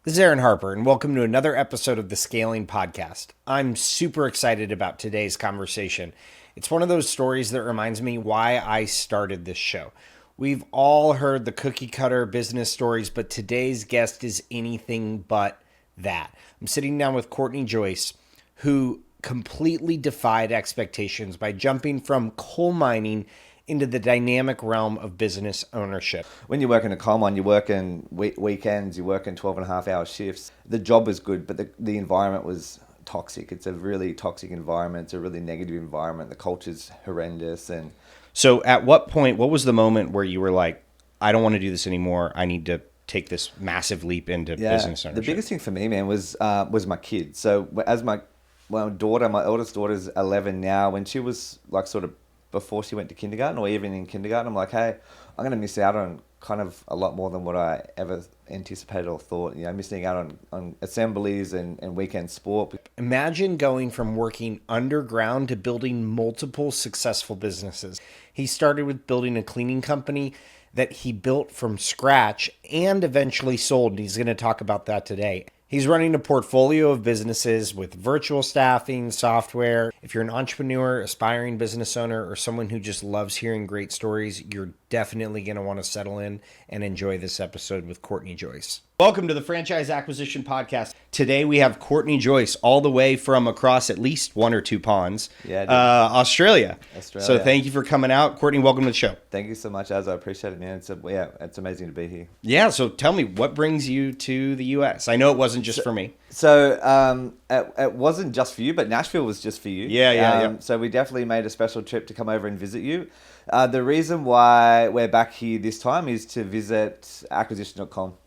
This is Aaron Harper, and welcome to another episode of the Scaling Podcast. I'm super excited about today's conversation. It's one of those stories that reminds me why I started this show. We've all heard the cookie cutter business stories, but today's guest is anything but that. I'm sitting down with Courtney Joyce, who completely defied expectations by jumping from coal mining into the dynamic realm of business ownership. When you work in a coal mine, you work in weekends, you work in 12.5 hour shifts. The job was good, but the environment was toxic. It's a really toxic environment. It's a really negative environment. The culture's horrendous. And So at what point, what was the moment where you were like, I don't want to do this anymore. I need to take this massive leap into business ownership? the biggest thing for me, man, was my kids. So as my eldest daughter's 11 now, when she was like sort of before she went to kindergarten or even in kindergarten, I'm like, hey, I'm going to miss out on kind of a lot more than what I ever anticipated or thought. You know, missing out on assemblies and weekend sport. Imagine going from working underground to building multiple successful businesses. He started with building a cleaning company that he built from scratch and eventually sold. And he's going to talk about that today. He's running a portfolio of businesses with virtual staffing, software. If you're an entrepreneur, aspiring business owner, or someone who just loves hearing great stories, you're definitely going to want to settle in and enjoy this episode with Courtney Joyce. Welcome to the Franchise Acquisition Podcast. Today we have Courtney Joyce all the way from across at least one or two ponds, Australia. So thank you for coming out. Courtney, welcome to the show. Thank you so much, Az. I appreciate it, man. It's amazing to be here. Yeah, so tell me, what brings you to the U.S.? I know it wasn't just for me. So it wasn't just for you, but Nashville was just for you. Yeah. So we definitely made a special trip to come over and visit you. The reason why we're back here this time is to visit acquisition.com.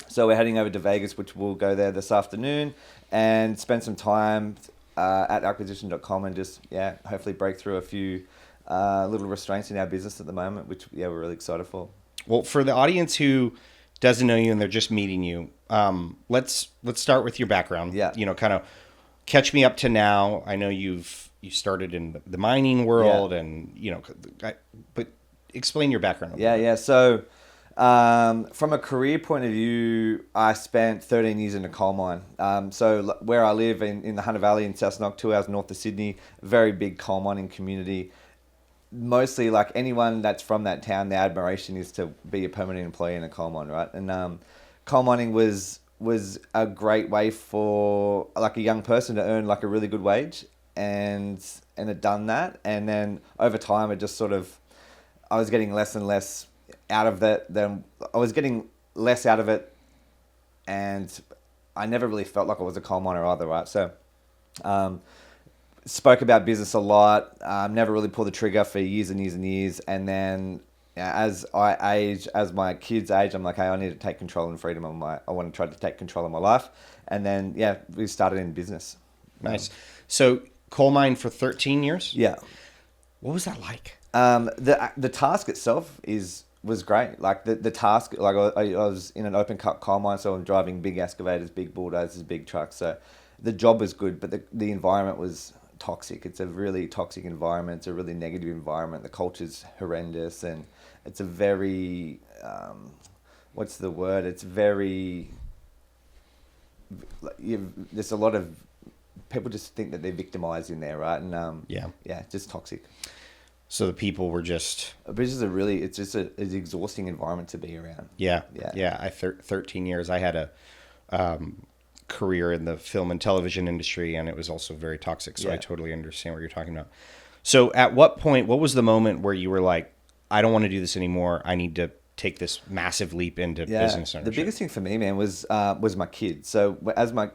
So we're heading over to Vegas, which we'll go there this afternoon and spend some time at acquisition.com and just, hopefully break through a few little restraints in our business at the moment, which, we're really excited for. Well, for the audience who doesn't know you and they're just meeting you, let's start with your background. Yeah. You know, kind of catch me up to now. I know you started in the mining world and, but explain your background. Yeah. So from a career point of view, I spent 13 years in a coal mine. So where I live in the Hunter Valley in South Snock, 2 hours north of Sydney, very big coal mining community. Mostly like anyone that's from that town, the admiration is to be a permanent employee in a coal mine, right? And coal mining was a great way for like a young person to earn like a really good wage, and it done that. And then over time, it just sort of, I was getting less and less out of that. Then I was getting less out of it, and I never really felt like I was a coal miner either, right? So, spoke about business a lot. Never really pulled the trigger for years and years and years. And then as my kids age, I'm like, hey, I need to take control and freedom of I want to try to take control of my life. And then, we started in business. Nice. So coal mine for 13 years? Yeah. What was that like? The task itself was great. Like the task, like I was in an open cut coal mine, so I'm driving big excavators, big bulldozers, big trucks. So the job was good, but the environment was toxic. It's a really toxic environment. It's a really negative environment. The culture's horrendous, and it's a very what's the word? It's very there's a lot of people just think that they're victimized in there, right? And just toxic. So the people were just... it's just an exhausting environment to be around. Yeah. 13 years. I had a career in the film and television industry, and it was also very toxic. So I totally understand what you're talking about. So at what point, what was the moment where you were like, I don't want to do this anymore. I need to take this massive leap into business ownership? The biggest thing for me, man, was my kids. So as my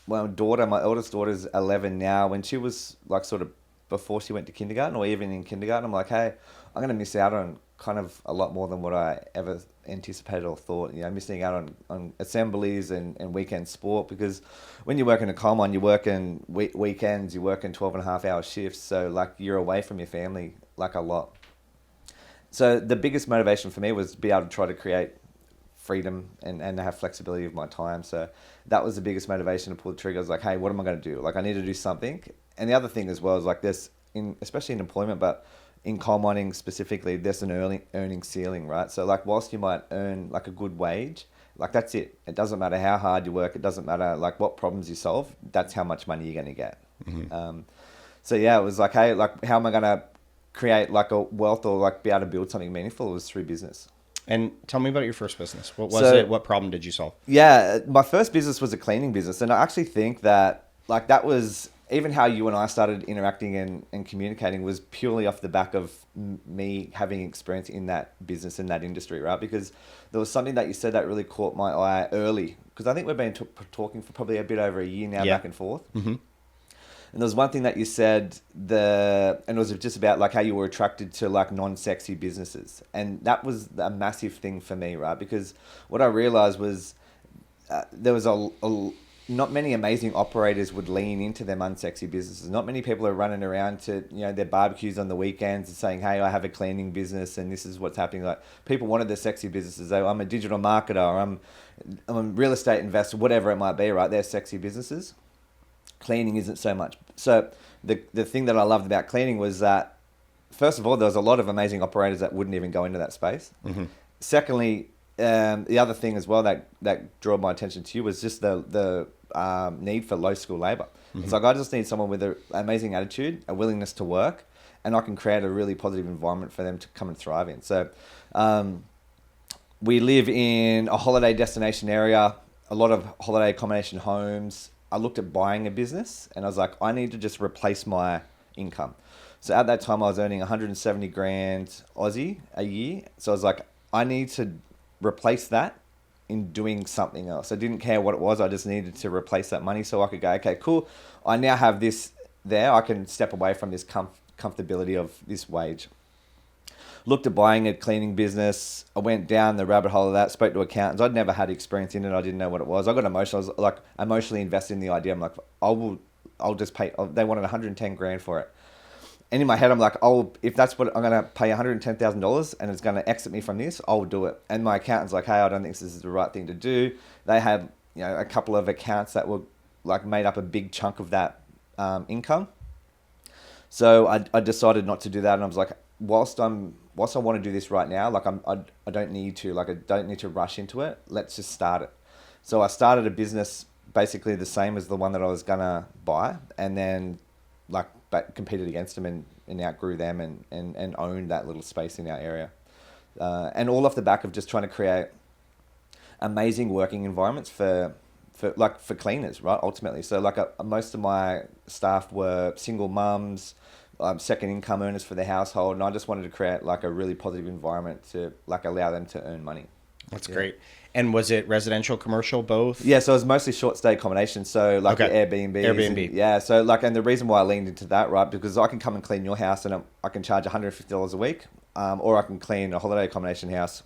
eldest daughter's 11 now, when she was like sort of before she went to kindergarten or even in kindergarten, I'm like, hey, I'm going to miss out on kind of a lot more than what I ever anticipated or thought. You know, missing out on assemblies and weekend sport, because when you work in a coal mine, you work in weekends, you work in 12.5 hour shifts. So like you're away from your family like a lot. So the biggest motivation for me was to be able to try to create freedom and have flexibility of my time. So that was the biggest motivation to pull the trigger. I was like, hey, what am I going to do? Like I need to do something. And the other thing as well is like this, especially in employment, but in coal mining specifically, there's an earning ceiling, right? So like whilst you might earn like a good wage, Like, that's it. It doesn't matter how hard you work. It doesn't matter like what problems you solve. That's how much money you're going to get. So yeah, it was like, hey, like, how am I going to create like a wealth or like be able to build something meaningful? It was through business. And tell me about your first business. What was it? What problem did you solve? Yeah, my first business was a cleaning business. And I actually think that like that was even how you and I started interacting and communicating was purely off the back of me having experience in that business, in that industry, right? Because there was something that you said that really caught my eye early. Because I think we've been talking for probably a bit over a year now, back and forth. And there was one thing that you said, and it was just about like how you were attracted to like non-sexy businesses. And that was a massive thing for me, right? Because what I realized was there was not many amazing operators would lean into them unsexy businesses. Not many people are running around to, their barbecues on the weekends and saying, hey, I have a cleaning business and this is what's happening. Like, people wanted the sexy businesses. I'm a digital marketer, or I'm a real estate investor, whatever it might be, right? They're sexy businesses. Cleaning isn't so much. So the thing that I loved about cleaning was that, first of all, there was a lot of amazing operators that wouldn't even go into that space. Secondly, the other thing as well that drew my attention to you was just the need for low skill labor. It's like, I just need someone with an amazing attitude, a willingness to work, and I can create a really positive environment for them to come and thrive in. So we live in a holiday destination area, a lot of holiday accommodation homes. I looked at buying a business and I was like, I need to just replace my income. So at that time I was earning 170 grand Aussie a year. So I was like, I need to replace that in doing something else. I didn't care what it was. I just needed to replace that money so I could go, okay, cool. I now have this there. I can step away from this comfortability of this wage. Looked at buying a cleaning business. I went down the rabbit hole of that, spoke to accountants. I'd never had experience in it. I didn't know what it was. I got emotional. I was like emotionally invested in the idea. I'm like, I'll just pay. They wanted 110 grand for it. And in my head, I'm like, if that's what I'm going to pay $110,000 and it's going to exit me from this, I'll do it. And my accountant's like, hey, I don't think this is the right thing to do. They had, a couple of accounts that were like made up a big chunk of that income. So I decided not to do that. And I was like, whilst I want to do this right now, like I don't need to rush into it. Let's just start it. So I started a business basically the same as the one that I was gonna buy, and then competed against them and outgrew them and owned that little space in our area. And all off the back of just trying to create amazing working environments for cleaners, right? Ultimately. So most of my staff were single mums, second income earners for the household, and I just wanted to create like a really positive environment to allow them to earn money. That's great. And was it residential, commercial, both? Yeah, so it was mostly short stay accommodation, so Airbnb. Yeah, so and the reason why I leaned into that, right, because I can come and clean your house and I can charge $150 a week, or I can clean a holiday accommodation house.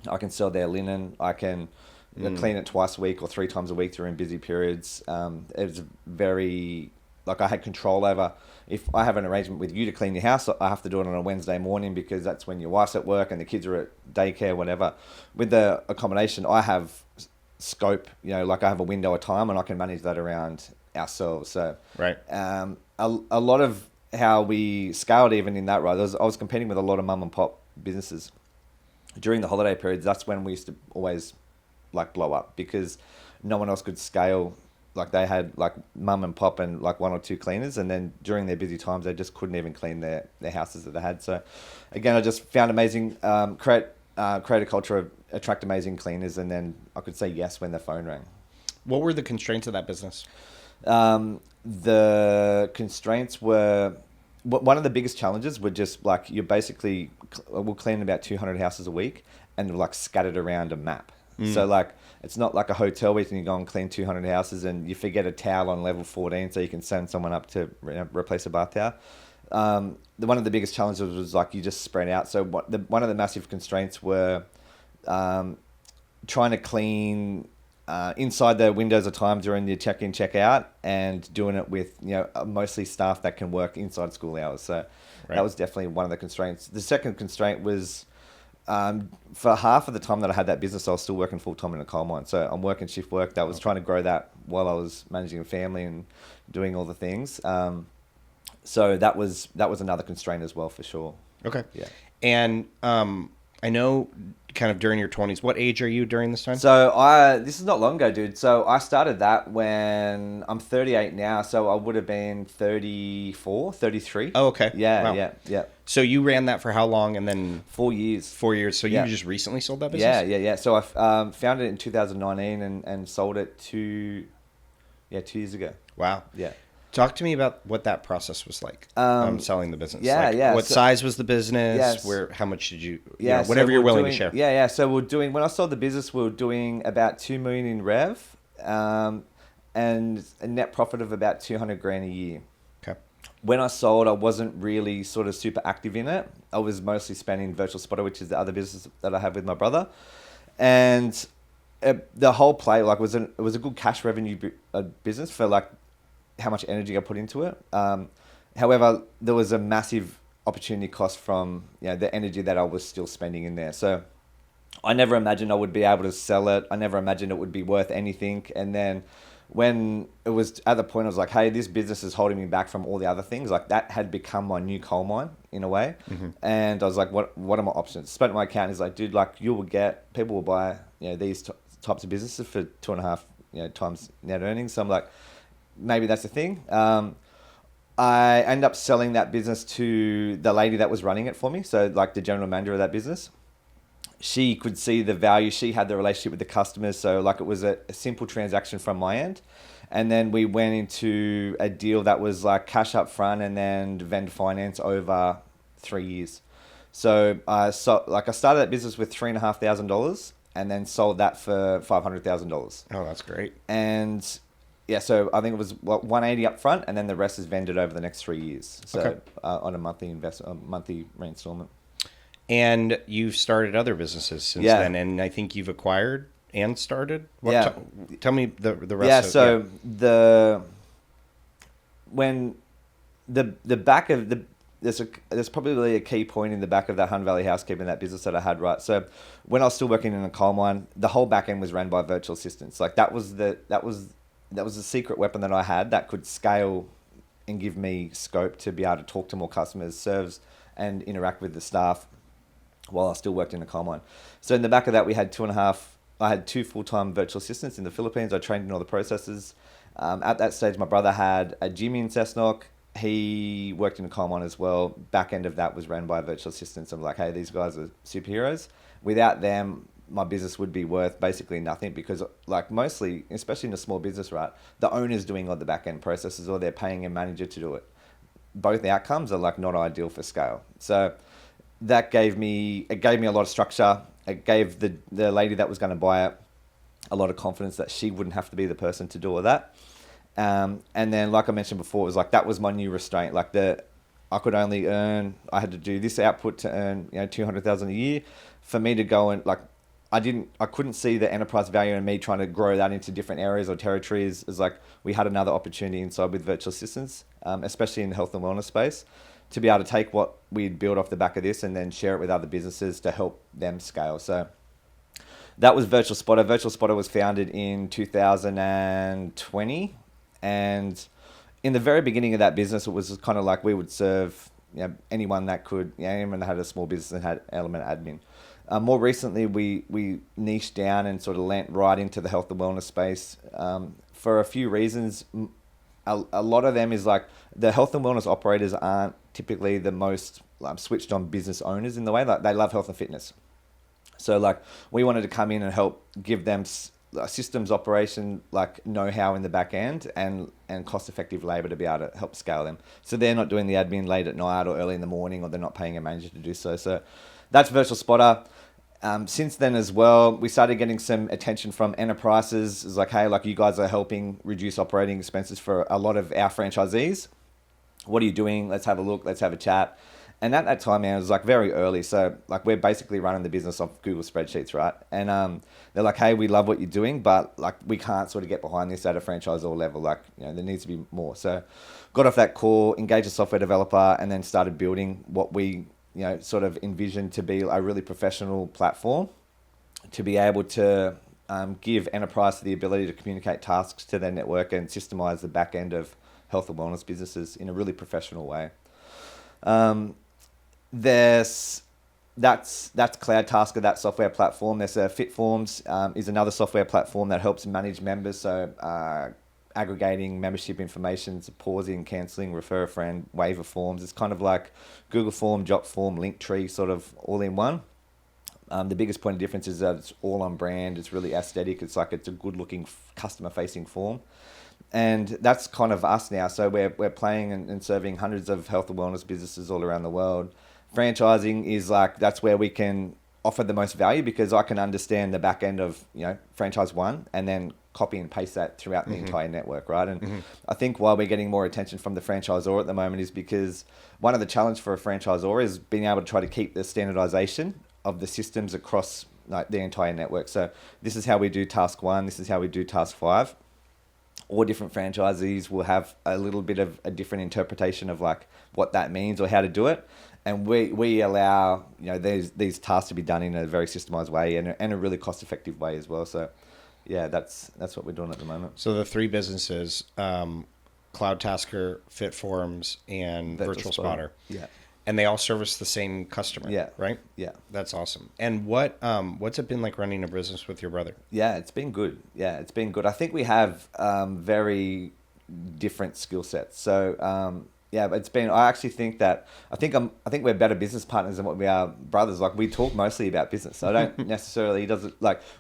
I can sell their linen. I can clean it twice a week or 3 times a week during busy periods. It was very I had control over. If I have an arrangement with you to clean your house, I have to do it on a Wednesday morning because that's when your wife's at work and the kids are at daycare, whatever. With the accommodation, I have scope, I have a window of time and I can manage that around ourselves. So, right. A lot of how we scaled even in that, right, I was competing with a lot of mum and pop businesses. During the holiday periods, that's when we used to always blow up because no one else could scale. They had mum and pop and 1 or 2 cleaners, and then during their busy times they just couldn't even clean their houses that they had. So again, I just found amazing create a culture of attract amazing cleaners, and then I could say yes when the phone rang. What were the constraints of that business? The constraints were, one of the biggest challenges were just you're basically, we'll clean about 200 houses a week and scattered around a map. So it's not like a hotel where you can go and clean 200 houses and you forget a towel on level 14 so you can send someone up to replace a bath towel. One of the biggest challenges was you just spread out. So one of the massive constraints were trying to clean inside the windows of time during your check-in, check-out, and doing it with mostly staff that can work inside school hours. So that was definitely one of the constraints. The second constraint was, for half of the time that I had that business, I was still working full-time in a coal mine. So I'm working shift work. That was trying to grow that while I was managing a family and doing all the things. So that was another constraint as well, for sure. Okay. Yeah. And I know kind of during your 20s. What age are you during this time? So this is not long ago, dude. So I started that when I'm 38 now. So I would have been 34, 33. Oh, okay. Yeah, Wow. yeah. So you ran that for how long? And then 4 years. 4 years. So Yeah. you just recently sold that business? Yeah. So I founded it in 2019 and sold it 2 years ago. Wow. Yeah. Talk to me about what that process was like. Selling the business. Yeah. What size was the business? Yes. How much did you? Yeah, so whatever you're we're willing doing, to share. Yeah. So when I sold the business, we were doing about 2 million in rev, and a net profit of about 200 grand a year. Okay. When I sold, I wasn't really sort of super active in it. I was mostly spending Virtual Spotter, which is the other business that I have with my brother, and the whole play it was a good cash revenue business for like how much energy I put into it. However, there was a massive opportunity cost from the energy that I was still spending in there. So I never imagined I would be able to sell it. I never imagined it would be worth anything. And then when it was at the point, I was like, hey, this business is holding me back from all the other things. Like that had become my new coal mine in a way. Mm-hmm. And I was like, what are my options? Spoke to my accountant. He's like, dude, like people will buy these types of businesses for 2.5 times net earnings. So I'm like, maybe that's the thing. I ended up selling that business to the lady that was running it for me. So like the general manager of that business, she could see the value. She had the relationship with the customers. So like it was a simple transaction from my end. And then we went into a deal that was like cash up front and then vendor finance over 3 years. So I started that business with $3,500 and then sold that for $500,000. Oh, that's great. And yeah, so I think it was 180 up front, and then the rest is vended over the next 3 years. So Okay. On a monthly monthly reinstallment. And you've started other businesses since then, and I think you've acquired and started. Tell me the rest. Yeah. So the back of the there's probably a key point in the back of that Hun Valley housekeeping, that business that I had, right? So when I was still working in a coal mine, the whole back end was ran by virtual assistants. Like that was the secret weapon that I had that could scale and give me scope to be able to talk to more customers, serves, and interact with the staff while I still worked in a coal mine. So in the back of that, we had I had 2 full-time virtual assistants in the Philippines. I trained in all the processes. At that stage, my brother had a gym in Cessnock. He worked in a coal mine as well. Back end of that was ran by virtual assistants. I'm like, hey, these guys are superheroes. Without them, my business would be worth basically nothing, because like mostly, especially in a small business, right, the owner's doing all the back end processes or they're paying a manager to do it. Both outcomes are like not ideal for scale. So that gave me a lot of structure. It gave the lady that was going to buy it a lot of confidence that she wouldn't have to be the person to do all that. And then, like I mentioned before, it was like that was my new restraint. Like I could only earn. I had to do this output to earn $200,000 a year. For me to go and like, I couldn't see the enterprise value in me trying to grow that into different areas or territories. It's like we had another opportunity inside with virtual assistants, especially in the health and wellness space, to be able to take what we'd built off the back of this and then share it with other businesses to help them scale. So that was Virtual Spotter. Virtual Spotter was founded in 2020. And in the very beginning of that business, it was kind of like we would serve anyone that could, anyone that had a small business and had element of admin. More recently, we niched down and sort of lent right into the health and wellness space for a few reasons. A lot of them is like the health and wellness operators aren't typically the most switched on business owners in the way. Like they love health and fitness. So like we wanted to come in and help give them systems operation, like know-how in the back end and cost-effective labor to be able to help scale them. So they're not doing the admin late at night or early in the morning, or they're not paying a manager to do so. So that's Virtual Spotter. Since then as well, we started getting some attention from enterprises. It's like, hey, like you guys are helping reduce operating expenses for a lot of our franchisees. What are you doing? Let's have a look. Let's have a chat. And at that time, man, it was like very early. So like we're basically running the business off Google spreadsheets, right? And they're like, hey, we love what you're doing, but like we can't sort of get behind this at a franchisor level. Like, there needs to be more. So got off that call, engaged a software developer, and then started building what we sort of envisioned to be a really professional platform to be able to give enterprise the ability to communicate tasks to their network and systemize the back end of health and wellness businesses in a really professional way. There's that's Cloud Tasker, that software platform. There's Fitforms is another software platform that helps manage members. So aggregating membership information, so pausing, cancelling, refer a friend, waiver forms. It's kind of like Google Form, Jotform, Linktree, sort of all in one. The biggest point of difference is that it's all on brand. It's really aesthetic. It's a good looking customer facing form. And that's kind of us now. So we're playing and serving hundreds of health and wellness businesses all around the world. Franchising is that's where we can offer the most value, because I can understand the back end of, franchise one, and then copy and paste that throughout the entire network, right? And I think why we're getting more attention from the franchisor at the moment is because one of the challenge for a franchisor is being able to try to keep the standardization of the systems across the entire network. So this is how we do task 1, this is how we do task 5. All different franchisees will have a little bit of a different interpretation of what that means or how to do it. And we allow these tasks to be done in a very systemized way and a really cost effective way as well. So yeah, that's what we're doing at the moment. So the 3 businesses, Cloud Tasker, Fitforms, and Virtual Spotter. Yeah. And they all service the same customer. Yeah. Right? Yeah. That's awesome. And what's it been like running a business with your brother? Yeah, it's been good. I think we have very different skill sets. So it's been. I actually think that I think we're better business partners than what we are brothers. We talk mostly about business. So I don't necessarily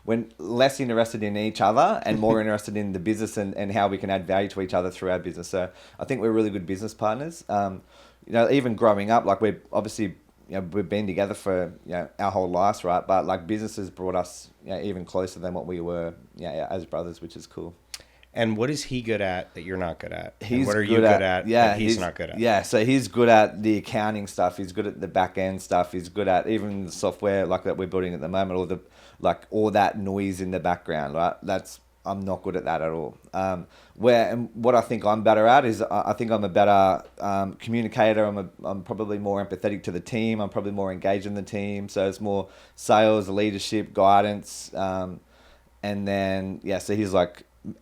we're less interested in each other and more interested in the business and how we can add value to each other through our business. So I think we're really good business partners. Even growing up, we're obviously, we've been together for, our whole lives, right? But businesses brought us, even closer than what we were, as brothers, which is cool. And what is he good at that you're not good at? And what are you good at that he's not good at? Yeah, so he's good at the accounting stuff. He's good at the back end stuff. He's good at even the software that we're building at the moment, or all that noise in the background, right? I'm not good at that at all. What I think I'm better at is I think I'm a better communicator. I'm probably more empathetic to the team. I'm probably more engaged in the team. So it's more sales, leadership, guidance, and then so he's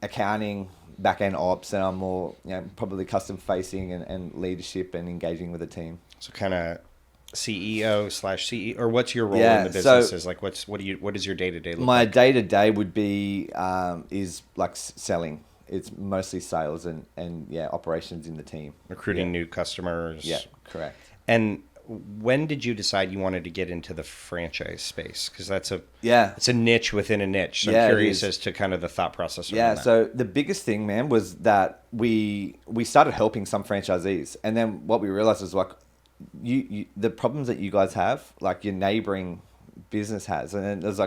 accounting, back end ops, and I'm more probably custom facing and leadership and engaging with the team. So kind of CEO/CE, or what's your role in the business? What is your day-to-day look like? My day-to-day would be is selling. It's mostly sales and operations in the team. Recruiting new customers. Yeah, correct. And when did you decide you wanted to get into the franchise space? Because it's a niche within a niche. So I'm curious as to kind of the thought process around that. So the biggest thing, man, was that we started helping some franchisees, and then what we realized was you the problems that you guys have, your neighboring business has, and then there's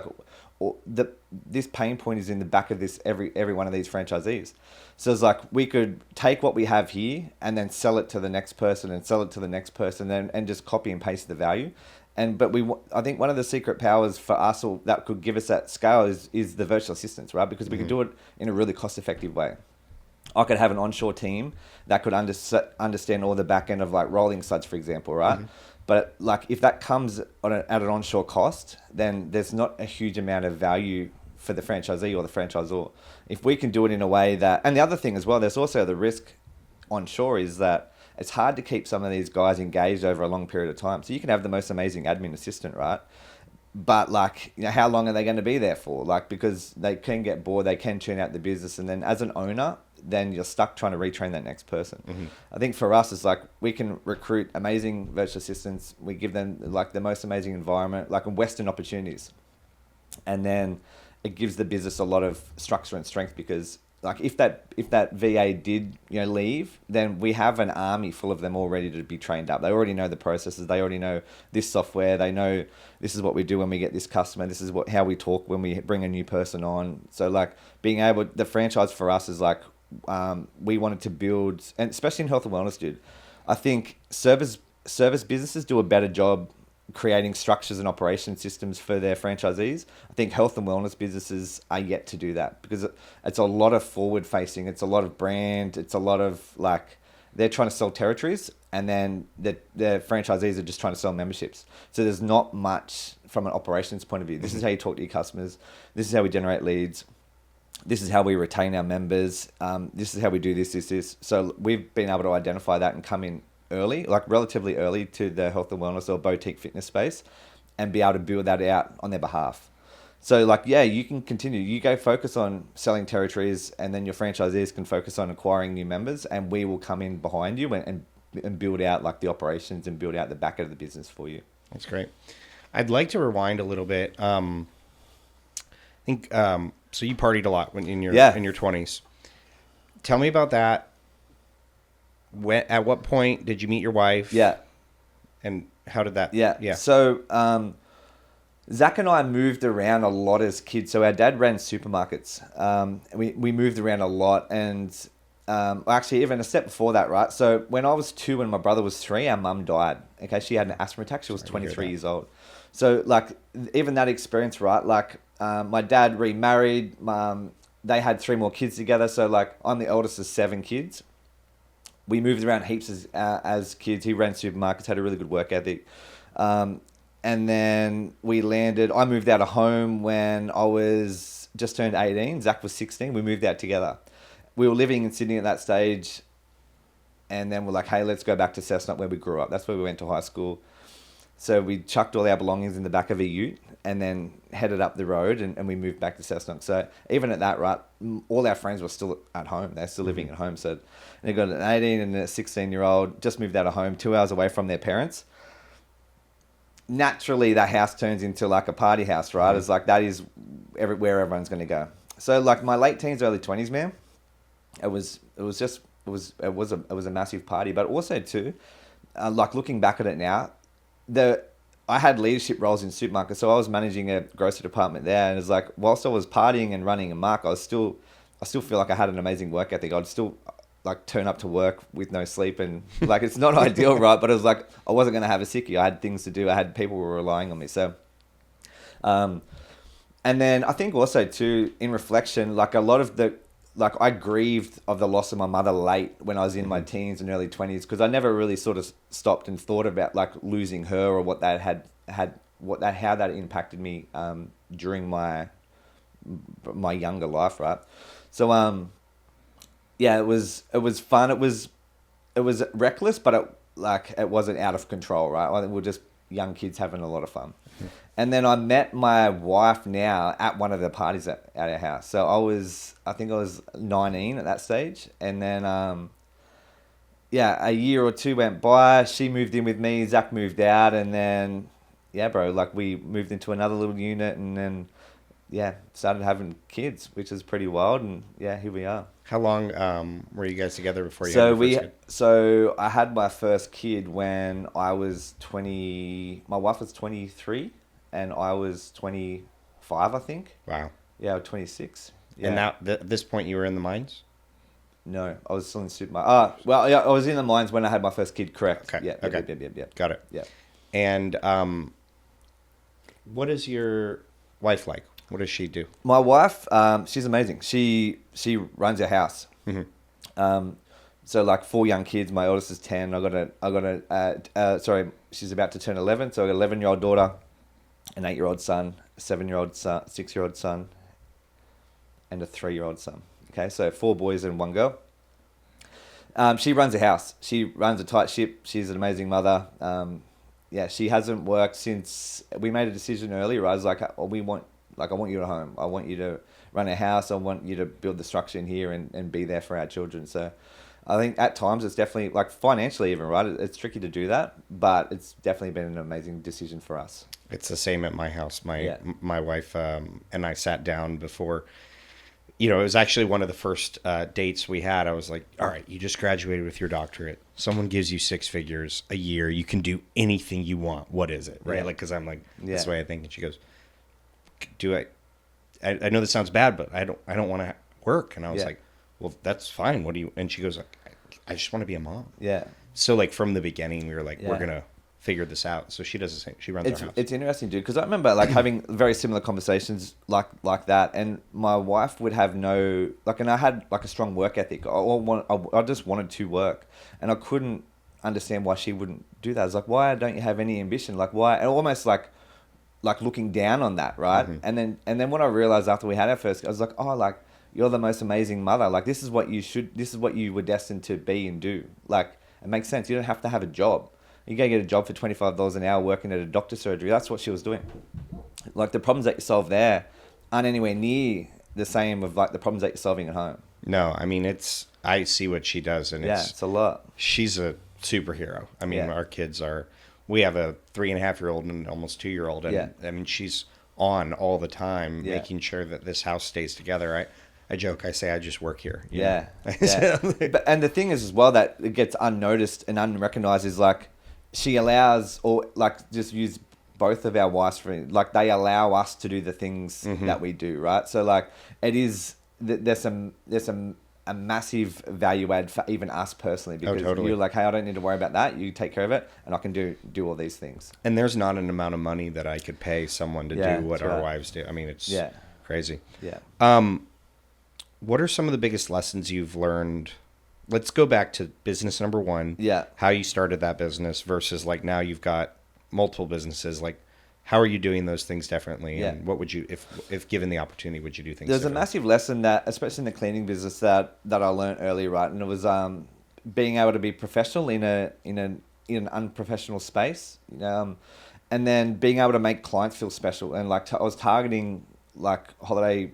this pain point is in the back of this every one of these franchisees. So it's we could take what we have here and then sell it to the next person and sell it to the next person and just copy and paste the value. But I think one of the secret powers for us, or that could give us that scale, is the virtual assistants, right? Because we could do it in a really cost effective way. I could have an onshore team that could understand all the back end of rolling suds, for example, right? But if that comes at an onshore cost, then there's not a huge amount of value for the franchisee or the franchisor. If we can do it in a way that, and the other thing as well, there's also the risk onshore is that it's hard to keep some of these guys engaged over a long period of time. So you can have the most amazing admin assistant, right? But how long are they going to be there for? Because they can get bored, they can tune out the business, and then as an owner, then you're stuck trying to retrain that next person. I think for us, it's we can recruit amazing virtual assistants. We give them the most amazing environment, Western opportunities. And then it gives the business a lot of structure and strength, because if that VA did leave, then we have an army full of them all ready to be trained up. They already know the processes. They already know this software. They know this is what we do when we get this customer. This is how we talk when we bring a new person on. So being able, the franchise for us is we wanted to build, and especially in health and wellness, dude, I think service businesses do a better job creating structures and operation systems for their franchisees. I think health and wellness businesses are yet to do that, because it's a lot of forward facing. It's a lot of brand. It's a lot of they're trying to sell territories, and then the franchisees are just trying to sell memberships. So there's not much from an operations point of view. This is how you talk to your customers. This is how we generate leads. This is how we retain our members. This is how we do this. So we've been able to identify that and come in early, relatively early, to the health and wellness or boutique fitness space, and be able to build that out on their behalf. So like, yeah, you can continue. You go focus on selling territories, and then your franchisees can focus on acquiring new members, and we will come in behind you and build out like the operations and build out the back of the business for you. That's great. I'd like to rewind a little bit. I think so. You partied a lot when in your 20s. Tell me about that. At what point did you meet your wife? Yeah. And how did that? Yeah. So Zach and I moved around a lot as kids. So our dad ran supermarkets. We moved around a lot, and actually even a step before that, right? So when I was 2 and my brother was 3, our mum died. Okay, she had an asthma attack. She was 23 years old. So like even that experience, right? Like my dad remarried. They had 3 more kids together. So like I'm the eldest of 7 kids. We moved around heaps as kids. He ran supermarkets, had a really good work ethic. And then I moved out of home when I was just turned 18. Zach was 16. We moved out together. We were living in Sydney at that stage. And then we're like, hey, let's go back to Cessnock where we grew up. That's where we went to high school. So we chucked all our belongings in the back of a ute and then headed up the road, and we moved back to Cessnock. So even at that, right, all our friends were still at home. They're still living at home. So they got an 18 and a 16-year-old, just moved out of home, 2 hours away from their parents. Naturally, that house turns into like a party house, right? It's like that is where everyone's going to go. So like my late teens, early 20s, man, it was a massive party. But also too, like looking back at it now, I had leadership roles in supermarkets, so I was managing a grocery department there, and it's like whilst I was partying and running a mark, I still feel like I had an amazing work ethic. I'd still like turn up to work with no sleep, and like it's not ideal, right? But it was like I wasn't going to have a sickie. I had things to do. I had people who were relying on me. So, and then I think also too, in reflection, like a lot of I grieved of the loss of my mother late when I was in my teens and early 20s, because I never really sort of stopped and thought about like losing her or what that how that impacted me during my younger life, right? So yeah, it was fun. It was reckless, but it wasn't out of control, right? I think we're just young kids having a lot of fun. And then I met my wife now at one of the parties at our house. So I think I was 19 at that stage. And then, a year or 2 went by. She moved in with me. Zach moved out. And then, yeah, bro, like we moved into another little unit, and then, started having kids, which is pretty wild. And yeah, here we are. How long were you guys together before you had your first kid? So I had my first kid when I was 20. My wife was 23. And I was 25, I think. Wow. Yeah, 26. Yeah. And now, at this point, you were in the mines? No, I was still in supermarket. I was in the mines when I had my first kid, correct. Okay. Yeah, Okay. yeah. Got it. Yeah. And what is your wife like? What does she do? My wife, she's amazing. She runs a house. Mm-hmm. So like 4 young kids. My oldest is 10. She's about to turn 11. So I got an 11-year-old daughter, an 8-year-old son, a 7-year-old son, 6-year-old son, and a 3-year-old son. Okay, so 4 boys and 1 girl. She runs a house. She runs a tight ship. She's an amazing mother. She hasn't worked since we made a decision earlier. I was like, I want you at home. I want you to run a house. I want you to build the structure in here and be there for our children. So I think at times it's definitely, like financially even, right? It's tricky to do that, but it's definitely been an amazing decision for us. It's the same at my house. My wife and I sat down before, it was actually one of the first dates we had. I was like, all right, you just graduated with your doctorate. Someone gives you 6 figures a year. You can do anything you want. What is it? Right? Yeah. Like, because I'm like, that's the way I think. And she goes, I know this sounds bad, but I don't want to work. And I was like, well, that's fine. What do you, and she goes, I just want to be a mom. Yeah. So like from the beginning, we were like, we're going to figure this out. So she does the same. She runs our house. It's interesting, dude, because I remember like having very similar conversations like that, and my wife would have no, like, and I had like a strong work ethic. I just wanted to work, and I couldn't understand why she wouldn't do that. I was like, why don't you have any ambition? Like, why? And almost like looking down on that, right? Mm-hmm. And then when I realized after we had our first, I was like, oh, like, you're the most amazing mother. Like, this is what you were destined to be and do. Like, it makes sense. You don't have to have a job. You go get a job for $25 an hour working at a doctor's surgery. That's what she was doing. Like the problems that you solve there aren't anywhere near the same of like the problems that you're solving at home. No, I mean, I see what she does, and It's a lot. she's a superhero. I mean, our kids we have a 3.5-year-old and almost 2-year-old, and I mean, she's on all the time, making sure that this house stays together. I joke, I say I just work here. Yeah. And the thing is as well that it gets unnoticed and unrecognized is like she allows, or like just use both of our wives for, like they allow us to do the things that we do, right? So like it is, there's a massive value add for even us personally, because you're like, hey, I don't need to worry about that. You take care of it, and I can do all these things. And there's not an amount of money that I could pay someone to do what our wives do. I mean, it's crazy. Yeah. What are some of the biggest lessons you've learned? Let's go back to business number one. Yeah. How you started that business versus like now you've got multiple businesses. Like, how are you doing those things differently? And what would you, if given the opportunity, would you do things There's differently? a massive lesson that, especially in the cleaning business, that I learned early, right? And it was being able to be professional in an unprofessional space, and then being able to make clients feel special. And like I was targeting like holiday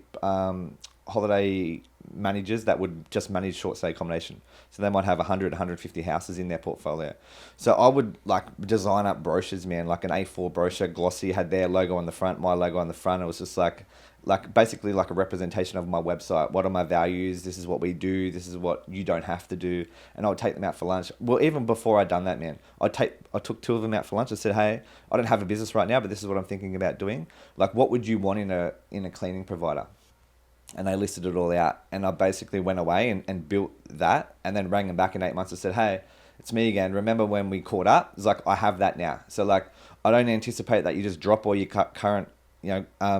managers that would just manage short stay accommodation. So they might have 100, 150 houses in their portfolio. So I would like design up brochures, man, like an A4 brochure, glossy, had their logo on the front, my logo on the front. It was just like basically like a representation of my website. What are my values? This is what we do. This is what you don't have to do. And I would take them out for lunch. Well, even before I'd done that, man, I took 2 of them out for lunch. I said, hey, I don't have a business right now, but this is what I'm thinking about doing. Like, what would you want in a cleaning provider? And they listed it all out. And I basically went away and built that, and then rang them back in 8 months and said, hey, it's me again. Remember when we caught up? It's like, I have that now. So like, I don't anticipate that you just drop all your current,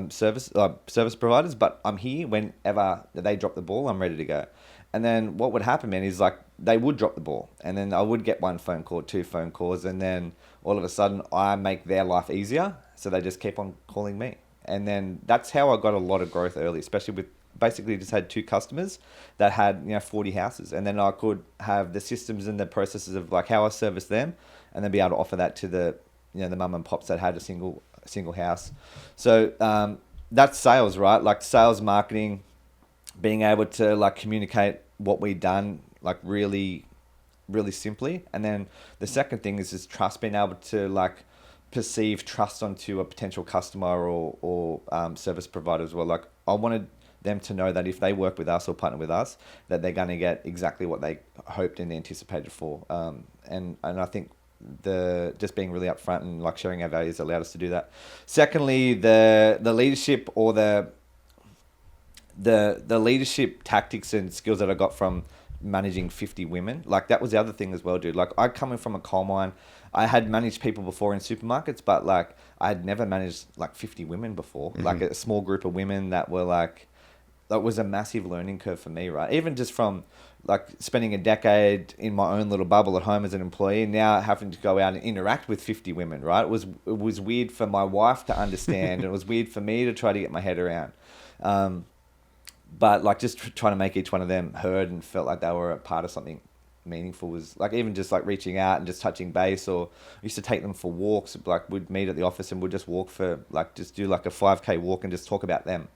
service providers, but I'm here whenever they drop the ball, I'm ready to go. And then what would happen, man, is like they would drop the ball, and then I would get 1 phone call, 2 phone calls, and then all of a sudden I make their life easier. So they just keep on calling me. And then that's how I got a lot of growth early, especially with basically just had 2 customers that had 40 houses, and then I could have the systems and the processes of like how I service them, and then be able to offer that to the the mum and pops that had a single house. So that's sales, right? Like sales, marketing, being able to like communicate what we've done like really, really simply. And then the second thing is just trust, being able to like perceive trust onto a potential customer or service provider as well. Like I wanted them to know that if they work with us or partner with us, that they're going to get exactly what they hoped and anticipated for. And I think just being really upfront and like sharing our values allowed us to do that. Secondly, the leadership or the leadership tactics and skills that I got from managing 50 women, like that was the other thing as well, dude. Like I coming from a coal mine, I had managed people before in supermarkets, but like I had never managed like 50 women before, like a small group of women that were like, that was a massive learning curve for me, right? Even just from like spending a decade in my own little bubble at home as an employee, now having to go out and interact with 50 women, right? It was weird for my wife to understand, and it was weird for me to try to get my head around. But like just trying to make each one of them heard and felt like they were a part of something meaningful was like, even just like reaching out and just touching base, or I used to take them for walks. Like we'd meet at the office and we'd just walk for like, just do like a 5K walk and just talk about them.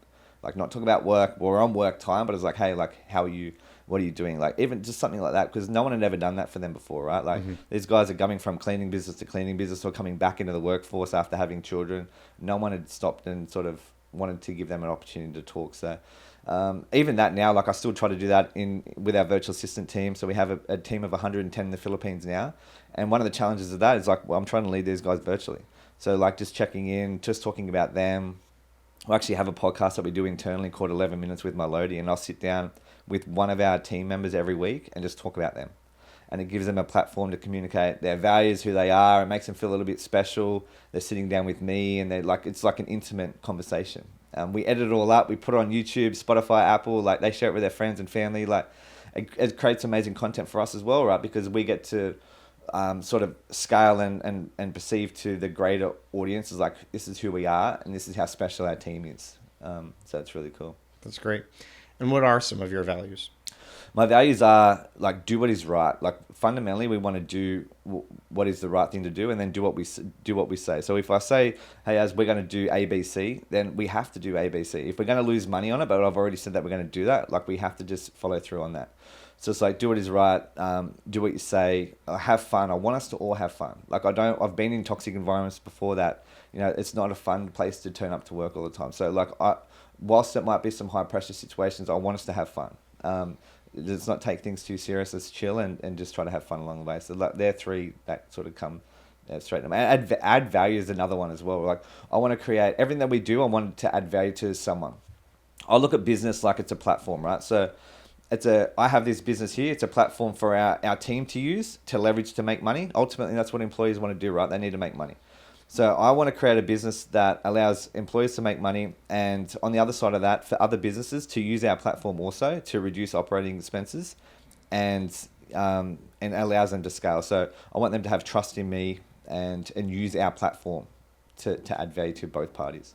Like not talk about work. We're on work time, but it's like, hey, like how are you? What are you doing? Like even just something like that, because no one had ever done that for them before, right? Like these guys are coming from cleaning business to cleaning business, or coming back into the workforce after having children. No one had stopped and sort of wanted to give them an opportunity to talk. So even that now, like I still try to do that with our virtual assistant team. So we have a team of 110 in the Philippines now. And one of the challenges of that is like, well, I'm trying to lead these guys virtually. So like just checking in, just talking about them. I actually have a podcast that we do internally called 11 Minutes with Melody, and I'll sit down with one of our team members every week and just talk about them. And it gives them a platform to communicate their values, who they are. It makes them feel a little bit special. They're sitting down with me, and it's like an intimate conversation. We edit it all up. We put it on YouTube, Spotify, Apple. Like they share it with their friends and family. Like it creates amazing content for us as well, right? Because we get to sort of scale and perceive to the greater audiences, like this is who we are and this is how special our team is. So it's really cool. That's great. And what are some of your values? my values are like do what is right. Like fundamentally, we want to do what is the right thing to do, and then do what we say. So if I say, hey, as we're going to do A, B, C, then we have to do A, B, C. If we're going to lose money on it, but I've already said that we're going to do that, like we have to just follow through on that. So it's like do what is right, do what you say, have fun. I want us to all have fun. Like I've been in toxic environments before that. You know, it's not a fun place to turn up to work all the time. So like whilst it might be some high pressure situations, I want us to have fun. Let's not take things too serious. Let's chill and just try to have fun along the way. So like, they're three that sort of come straight to me. Add value is another one as well. Like I want to create everything that we do. I want to add value to someone. I look at business like it's a platform, right? So I have this business here. It's a platform for our team to use, to leverage, to make money. Ultimately, that's what employees want to do, right? They need to make money. So I want to create a business that allows employees to make money, and on the other side of that, for other businesses to use our platform also to reduce operating expenses, and allows them to scale. So I want them to have trust in me and use our platform to add value to both parties.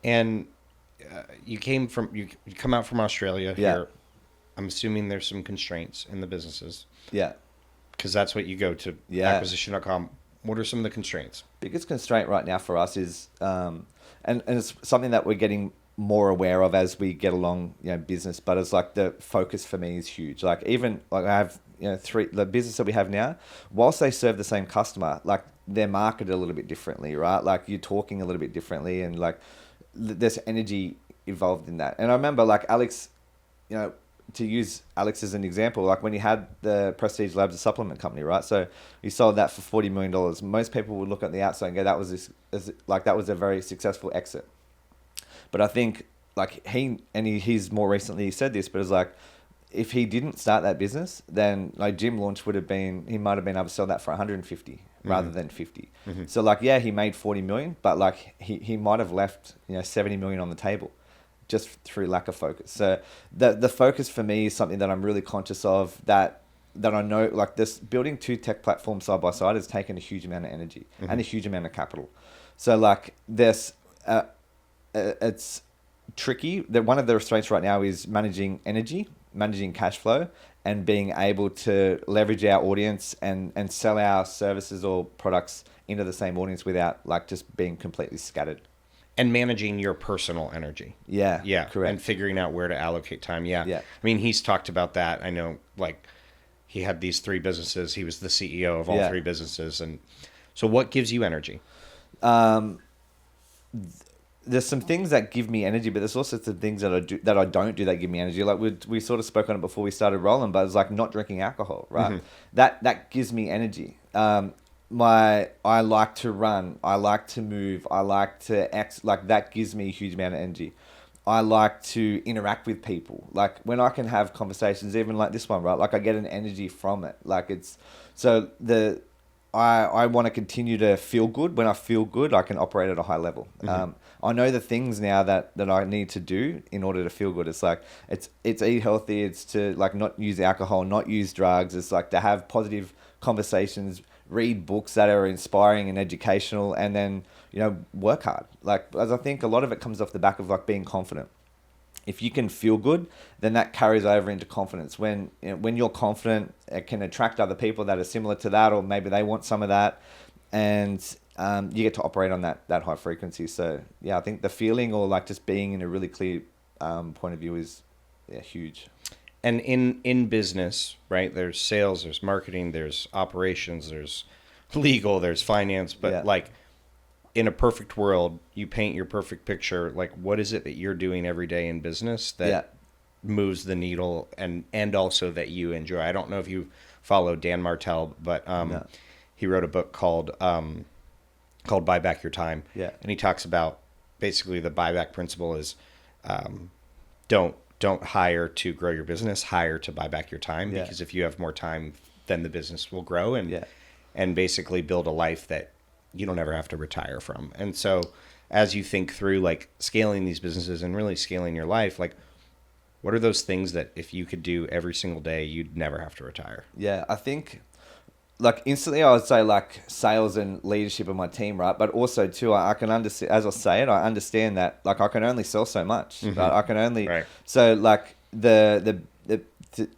And you come out from Australia Yeah. here. I'm assuming there's some constraints in the businesses. Yeah. Because that's what you go to acquisition.com. What are some of the constraints? Biggest constraint right now for us is, and it's something that we're getting more aware of as we get along, business. But it's like the focus for me is huge. Like even like I have, the business that we have now, whilst they serve the same customer, like they're marketed a little bit differently, right? Like you're talking a little bit differently, and like there's energy involved in that. And I remember like Alex, to use Alex as an example, like when he had the Prestige Labs, a supplement company, right? So he sold that for $40 million. Most people would look at the outside and go, that was a very successful exit. But I think like he's more recently said this, but it's like, if he didn't start that business, then like Gym Launch he might have been able to sell that for 150 rather than 50. Mm-hmm. So like, yeah, he made 40 million, but like he might have left, 70 million on the table, just through lack of focus. So the focus for me is something that I'm really conscious of, that I know, like this building two tech platforms side by side has taken a huge amount of energy and a huge amount of capital. So like this, it's tricky. That one of the restraints right now is managing energy, managing cash flow, and being able to leverage our audience and sell our services or products into the same audience without like just being completely scattered. And managing your personal energy. Yeah, correct. And figuring out where to allocate time. Yeah. I mean, he's talked about that. I know, like, he had these three businesses. He was the CEO of all three businesses. And so what gives you energy? There's some things that give me energy, but there's also some things that I don't do that give me energy. Like we sort of spoke on it before we started rolling, but it's like not drinking alcohol, right? Mm-hmm. That gives me energy. I like to run, I like to move, I like to like that gives me a huge amount of energy. I like to interact with people. Like when I can have conversations, even like this one, right? Like I get an energy from it. Like it's, so I want to continue to feel good. When I feel good, I can operate at a high level. Mm-hmm. I know the things now that I need to do in order to feel good. It's like, it's eat healthy. It's to like not use alcohol, not use drugs. It's like to have positive conversations, read books that are inspiring and educational, and then, work hard. Like, as I think a lot of it comes off the back of like being confident. If you can feel good, then that carries over into confidence. When you're confident, it can attract other people that are similar to that, or maybe they want some of that, and you get to operate on that high frequency. So yeah, I think the feeling, or like just being in a really clear point of view is huge. And in business, right, there's sales, there's marketing, there's operations, there's legal, there's finance. But like in a perfect world, you paint your perfect picture. Like, what is it that you're doing every day in business that moves the needle and also that you enjoy? I don't know if you follow Dan Martell, but he wrote a book called Buy Back Your Time. Yeah. And he talks about basically the buyback principle is don't hire to grow your business, hire to buy back your time, because if you have more time, then the business will grow and basically build a life that you don't ever have to retire from. And so as you think through like scaling these businesses and really scaling your life, like what are those things that if you could do every single day, you'd never have to retire? Yeah, I think like instantly I would say like sales and leadership of my team, right? But also too, I can understand, as I say it, I understand that like I can only sell so much. Mm-hmm. Right? I can only, so like the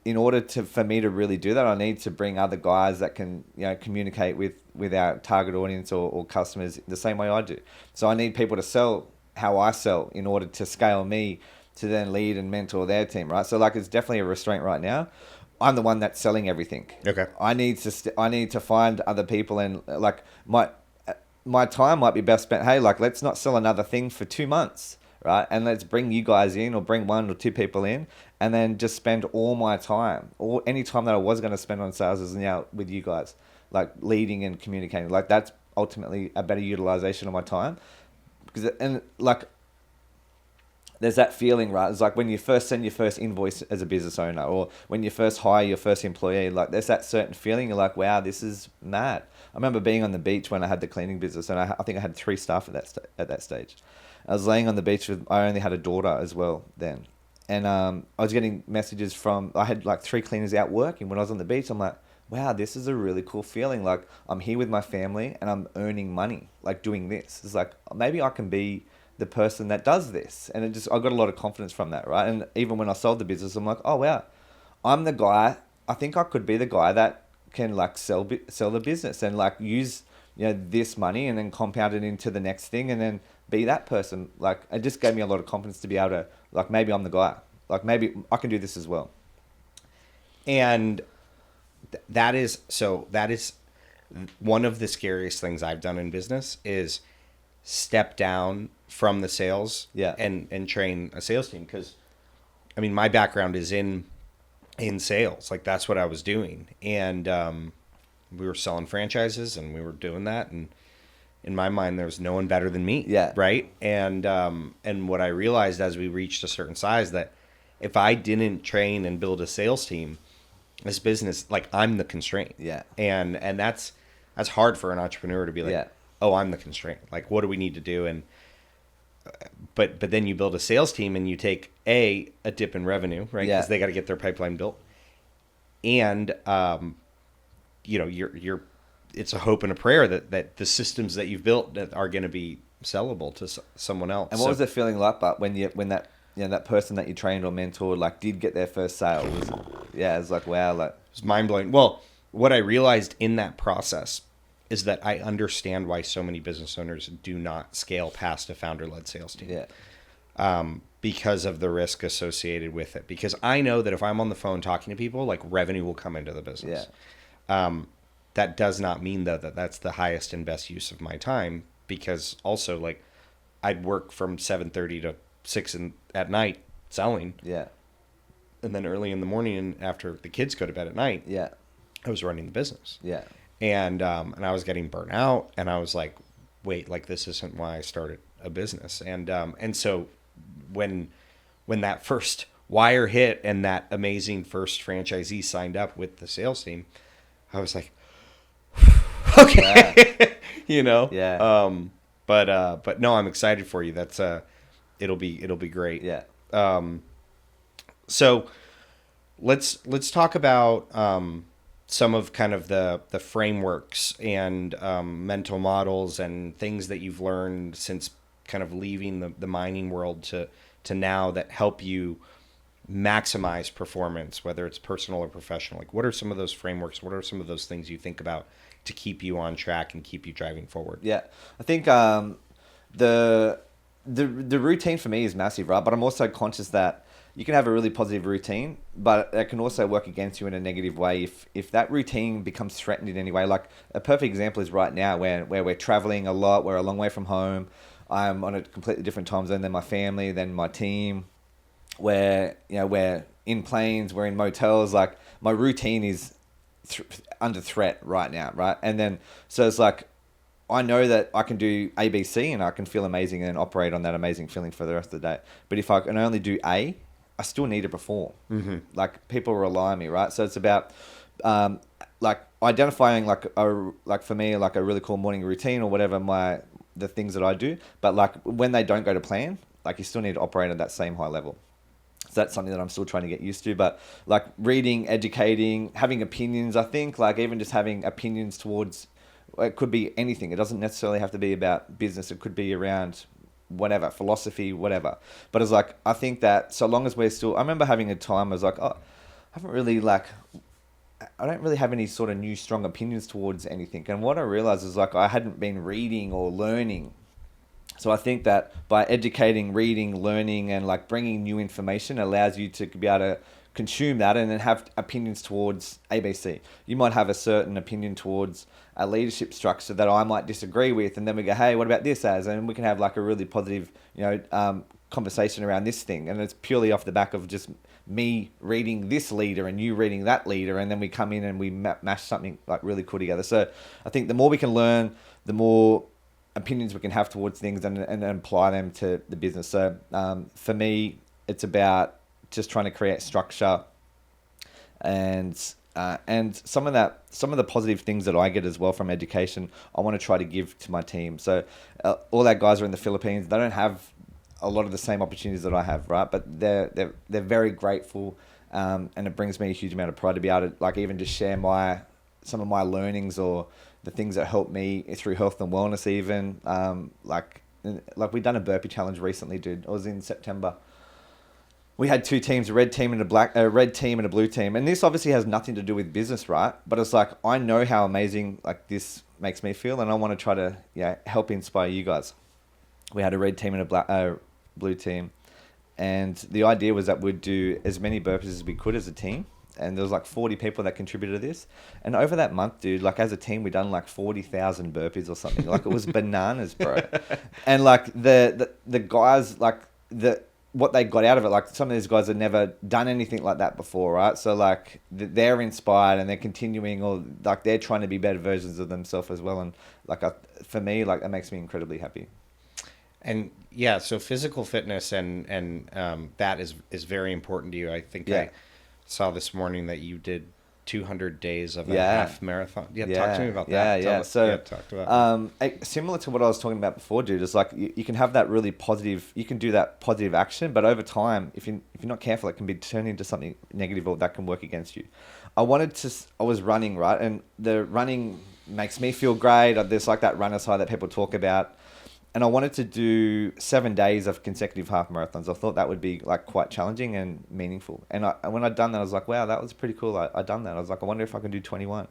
in order for me to really do that, I need to bring other guys that can, communicate with our target audience or customers the same way I do. So I need people to sell how I sell in order to scale me to then lead and mentor their team, right? So like, it's definitely a restraint right now. I'm the one that's selling everything. Okay. I need to find other people, and like my time might be best spent. Hey, like, let's not sell another thing for 2 months, right? And let's bring you guys in, or bring 1 or 2 people in, and then just spend all my time, or any time that I was going to spend on sales is now with you guys, like leading and communicating. Like, that's ultimately a better utilization of my time. There's that feeling, right? It's like when you first send your first invoice as a business owner, or when you first hire your first employee, like, there's that certain feeling. You're like, wow, this is mad. I remember being on the beach when I had the cleaning business, and I think I had 3 staff at that stage. I was laying on the beach I only had a daughter as well then. And I was getting messages I had like 3 cleaners out working when I was on the beach. I'm like, wow, this is a really cool feeling. Like, I'm here with my family and I'm earning money, like, doing this. It's like, maybe I can be the person that does this. And I got a lot of confidence from that, right? And even when I sold the business, I'm like, oh wow, I'm the guy. I think I could be the guy that can like sell the business and like use this money and then compound it into the next thing, and then be that person. Like, it just gave me a lot of confidence to be able to, like, maybe I'm the guy. Like, maybe I can do this as well. And that is one of the scariest things I've done in business is step down from the sales and train a sales team. Because, I mean, my background is in sales. Like, that's what I was doing. And we were selling franchises and we were doing that. And in my mind, there was no one better than me. Yeah. Right. And what I realized as we reached a certain size, that if I didn't train and build a sales team, this business, like, I'm the constraint. Yeah. And that's hard for an entrepreneur to be like, oh, I'm the constraint. Like, what do we need to do? And but then you build a sales team and you take a dip in revenue, right? Because they got to get their pipeline built. And you're it's a hope and a prayer that the systems that you've built that are going to be sellable to someone else. And what was the feeling like, but when that that person that you trained or mentored, like, did get their first sale? It's like, wow, like, it was mind blowing. Well, what I realized in that process is that I understand why so many business owners do not scale past a founder-led sales team. Because of the risk associated with it. Because I know that if I'm on the phone talking to people, like, revenue will come into the business. That does not mean, though, that that's the highest and best use of my time. Because also, like, I'd work from 7:30 to 6 at night selling. And then early in the morning, and after the kids go to bed at night, I was running the business. And I was getting burnt out, and I was like, wait, like, this isn't why I started a business. And so when that first wire hit and that amazing first franchisee signed up with the sales team, I was like, okay, But no, I'm excited for you. That's it'll be great. So let's talk about some of kind of the frameworks and mental models and things that you've learned since kind of leaving the mining world to now that help you maximize performance, whether it's personal or professional. Like, what are some of those frameworks? What are some of those things you think about to keep you on track and keep you driving forward? I think the routine for me is massive, right? But I'm also conscious that you can have a really positive routine, but it can also work against you in a negative way if that routine becomes threatened in any way. Like, a perfect example is right now where we're traveling a lot, we're a long way from home. I'm on a completely different time zone than my family, than my team. We're in planes, we're in motels. Like, my routine is under threat right now, right? And then, so it's like, I know that I can do A, B, C, and I can feel amazing and operate on that amazing feeling for the rest of the day. But if I can only do A, I still need to perform. Like, people rely on me, right? So it's about like identifying for me, like, a really cool morning routine or whatever the things that I do. But like, when they don't go to plan, like, you still need to operate at that same high level. So that's something that I'm still trying to get used to. But like, reading, educating, having opinions, I think, like, even just having opinions towards, it could be anything. It doesn't necessarily have to be about business. It could be around whatever, philosophy, whatever. But it's like, I think that so long as we're still, I remember having a time, I was like, oh, haven't really like, I don't really have any sort of new strong opinions towards anything. And what I realized is like I hadn't been reading or learning. So I think that by educating, reading, learning, and like bringing new information allows you to be able to consume that and then have opinions towards ABC. You might have a certain opinion towards a leadership structure that I might disagree with, and then we go, hey, what about this as? And we can have like a really positive, conversation around this thing, and it's purely off the back of just me reading this leader and you reading that leader, and then we come in and we mash something like really cool together. So I think the more we can learn, the more opinions we can have towards things and apply them to the business. So for me, it's about just trying to create structure and some of the positive things that I get as well from education, I want to try to give to my team. So all our guys are in the Philippines. They don't have a lot of the same opportunities that I have, right? But they're very grateful, and it brings me a huge amount of pride to be able to like even just share some of my learnings or the things that help me through health and wellness. Even like we done a burpee challenge recently, dude. It was in September. We had two teams, a red team and a red team and a blue team. And this obviously has nothing to do with business, right? But it's like, I know how amazing like this makes me feel, and I want to try to help inspire you guys. We had a red team and a blue team. And the idea was that we'd do as many burpees as we could as a team. And there was like 40 people that contributed to this. And over that month, dude, like as a team, we done like 40,000 burpees or something. Like it was bananas, bro. And like the guys, like what they got out of it, like some of these guys had never done anything like that before, right? So like they're inspired and they're continuing, or like they're trying to be better versions of themselves as well. And like for me, like that makes me incredibly happy. And yeah, so physical fitness and that is very important to you. I think I saw this morning that you did 200 days of a half marathon. Talk to me about that. Talk about similar to what I was talking about before, dude. It's like you can have that really positive. You can do that positive action, but over time, if you're not careful, it can be turned into something negative, or that can work against you. I was running, right, and the running makes me feel great. There's like that runner side that people talk about. And I wanted to do 7 days of consecutive half marathons. I thought that would be like quite challenging and meaningful. And when I'd done that, I was like, wow, that was pretty cool. I'd done that. I was like, I wonder if I can do 21.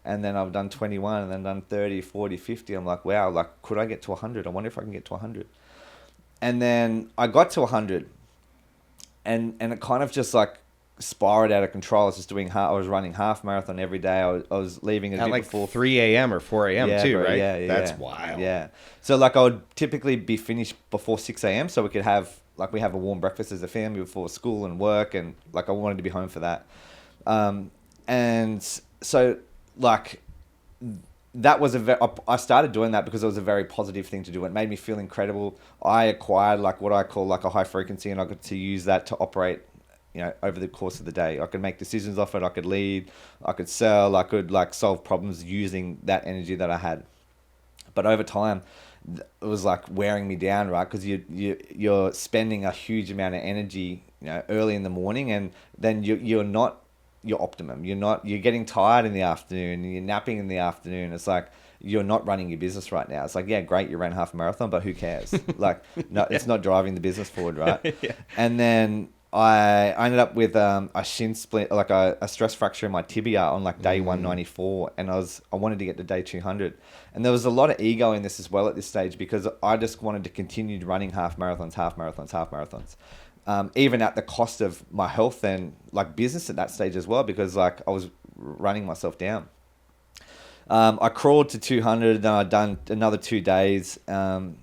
And then I've done 21 and then done 30, 40, 50. I'm like, wow, like could I get to 100? I wonder if I can get to 100. And then I got to 100. And it kind of just like spiraled out of control. I was just I was running half marathon every day. I was leaving at like before 3 a.m. or 4 a.m. too, bro, right? Yeah, that's wild. Yeah. So like I would typically be finished before 6 a.m. so we could have we have a warm breakfast as a family before school and work, and like I wanted to be home for that. And so like that was I started doing that because it was a very positive thing to do. It made me feel incredible. I acquired like what I call like a high frequency, and I got to use that to operate over the course of the day. I could make decisions off it. I could lead, I could sell, I could like solve problems using that energy that I had. But over time, it was like wearing me down, right? Because you're spending a huge amount of energy, early in the morning, and then you're not your optimum. You're getting tired in the afternoon, and you're napping in the afternoon. It's like you're not running your business right now. It's like, yeah, great, you ran half a marathon, but who cares? Like, no, it's not driving the business forward, right? Yeah. And then I ended up with a shin splint, like a stress fracture in my tibia on like day 194, and I wanted to get to day 200, and there was a lot of ego in this as well at this stage, because I just wanted to continue running half marathons, even at the cost of my health and like business at that stage as well, because like I was running myself down. I crawled to 200, then I'd done another 2 days, and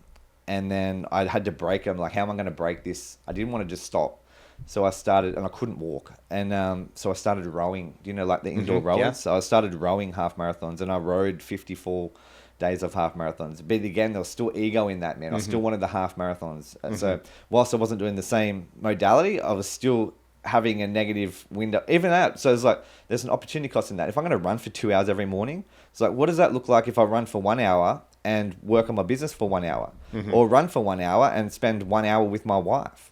then I had to break. I'm like, how am I going to break this? I didn't want to just stop. So I started, and I couldn't walk. And so I started rowing, like the indoor rowers. Yeah. So I started rowing half marathons, and I rowed 54 days of half marathons. But again, there was still ego in that, man. I still wanted the half marathons. So whilst I wasn't doing the same modality, I was still having a negative window, even that. So it's like, there's an opportunity cost in that. If I'm going to run for 2 hours every morning, it's like, what does that look like if I run for 1 hour and work on my business for 1 hour, or run for 1 hour and spend 1 hour with my wife?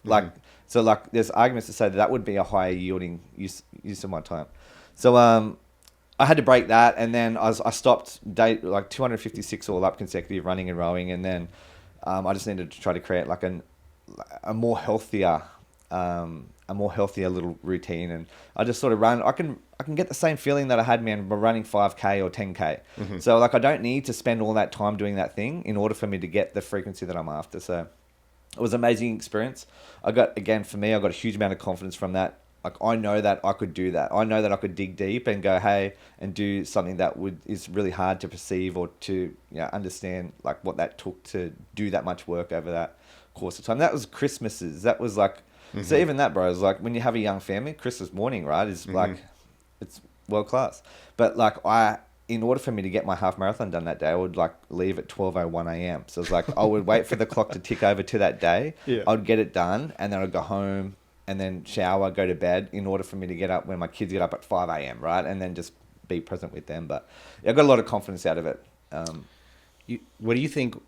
So like there's arguments to say that would be a higher yielding use of my time. So I had to break that, and then I stopped like 256 all up consecutive running and rowing, and then I just needed to try to create like a more healthier a more healthier little routine, and I just sort of run. I can get the same feeling that I had, man, by running 5K or 10K. So like I don't need to spend all that time doing that thing in order for me to get the frequency that I'm after. So it was an amazing experience. I got a huge amount of confidence from that. Like I know that I could do that. I know that I could dig deep and go, hey, and do something that is really hard to perceive or to understand, like what that took to do that much work over that course of time. That was Christmases. That was like, so even that, bro, is like when you have a young family, Christmas morning, right, is like, it's world class. But like in order for me to get my half marathon done that day, I would like leave at 12:01 a.m. So it's like I would wait for the clock to tick over to that day. Yeah. I'd get it done, and then I'd go home and then shower, go to bed in order for me to get up when my kids get up at 5 a.m., right? And then just be present with them. But I got a lot of confidence out of it. What do you think